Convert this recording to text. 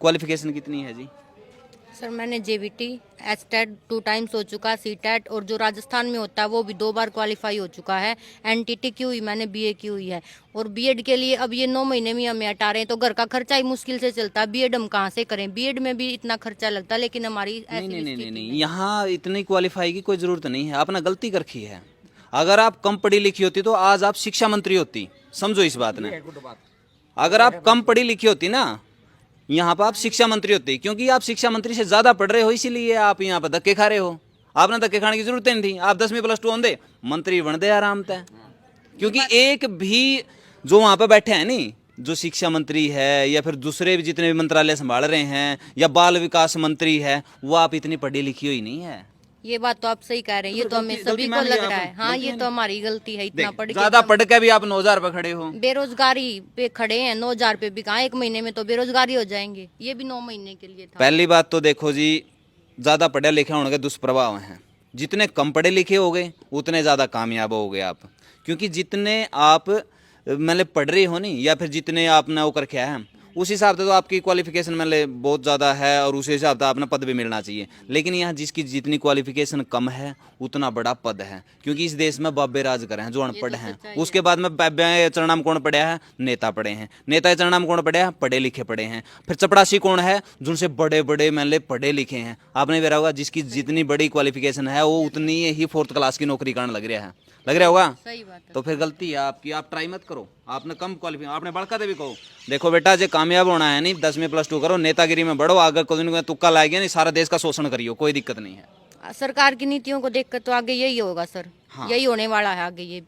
Qualification कितनी है जी? Sir मैंने जेबीटी, एसटेट 2 टाइम्स हो चुका, सीटेट, और जो राजस्थान में होता है वो भी 2 बार क्वालिफाई हो चुका है। एनटीटी की हुई मैंने, बीए की हुई है। और बीएड के लिए अब ये 9 महीने में हमें हटा रहे हैं, तो घर का खर्चा ही मुश्किल से चलता है। बीएड हम कहाँ से करें? बीएड में भी इतना खर्चा लगता है, लेकिन हमारी नहीं ऐसी नहीं नहीं नहीं स्थिति नहीं, में। यहाँ इतनी क्वालिफाई की कोई ज़रूरत नहीं है, आपने गलती कर रखी है। अगर आप कम पढ़ी लिखी होती तो आज आप शिक्षा मंत्री होती, समझो इस बात ने। अगर आप कम पढ़ी लिखी होती ना, यहाँ पर आप शिक्षा मंत्री होती, क्योंकि आप शिक्षा मंत्री से ज्यादा पढ़ रहे हो, इसीलिए आप यहाँ पर धक्के खा रहे हो। आपने धक्के खाने की जरूरत ही नहीं थी, आप 10वीं+2 होंगे, मंत्री बन दे आराम से। क्योंकि एक भी जो वहां पर बैठे हैं नहीं, जो शिक्षा मंत्री है या फिर दूसरे भी जितने भी मंत्रालय संभाल रहे हैं या बाल विकास मंत्री है, वो आप इतनी पढ़ी लिखी हुई नहीं है। ये बात तो आप सही कह रहे हैं, ये तो हमें सभी को लग रहा है। हाँ, ये तो हमारी गलती है, इतना पढ़ के ज्यादा पढ़ के भी आप 9,000 पे खड़े हो। बेरोजगारी पे खड़े हैं। 9,000 पे भी कहाँ, 1 महीने में तो बेरोजगारी हो जाएंगे। ये भी 9 महीने के लिए था। पहली बात तो देखो जी, ज्यादा पढ़े लिखे होने के दुष्प्रभाव हैं। जितने कम पढ़े लिखे हो गए उतने ज्यादा कामयाब हो गए आप। क्योंकि जितने आप मतलब पढ़ रहे हो नहीं, या फिर जितने आपने वो करके आए हैं, उस हिसाब से तो आपकी क्वालिफिकेशन मतलब बहुत ज़्यादा है और उस हिसाब से आपने पद भी मिलना चाहिए। लेकिन यहाँ जिसकी जितनी क्वालिफिकेशन कम है उतना बड़ा पद है, क्योंकि इस देश में बाबे राज करे हैं जो अनपढ़ हैं। उसके बाद में बाबे चरणाम कौन पढ़े हैं? नेता पढ़े हैं। नेता चरणाम कौन पढ़े हैं? पढ़े लिखे पढ़े हैं। फिर चपड़ासी कौन है? जिनसे बड़े बड़े मतलब पढ़े लिखे हैं। आपने भी रहा होगा, जिसकी जितनी बड़ी क्वालिफिकेशन है वो उतनी ही 4th क्लास की नौकरी करने लग रहा है, लग रहा होगा। सही बात है। तो फिर गलती है आपकी, आप ट्राई मत करो। आपने कम क्वालिफिकेशन, आपने बड़का भी कहो, देखो बेटा जो कामयाब होना है नहीं, 10वीं+2 करो, नेतागिरी में बढ़ो, आगे कोई दिन तुक्का लाएगा नहीं, सारा देश का शोषण करियो, कोई दिक्कत नहीं है। सरकार की नीतियों को देखकर तो आगे यही होगा सर। हाँ। यही होने वाला है आगे। ये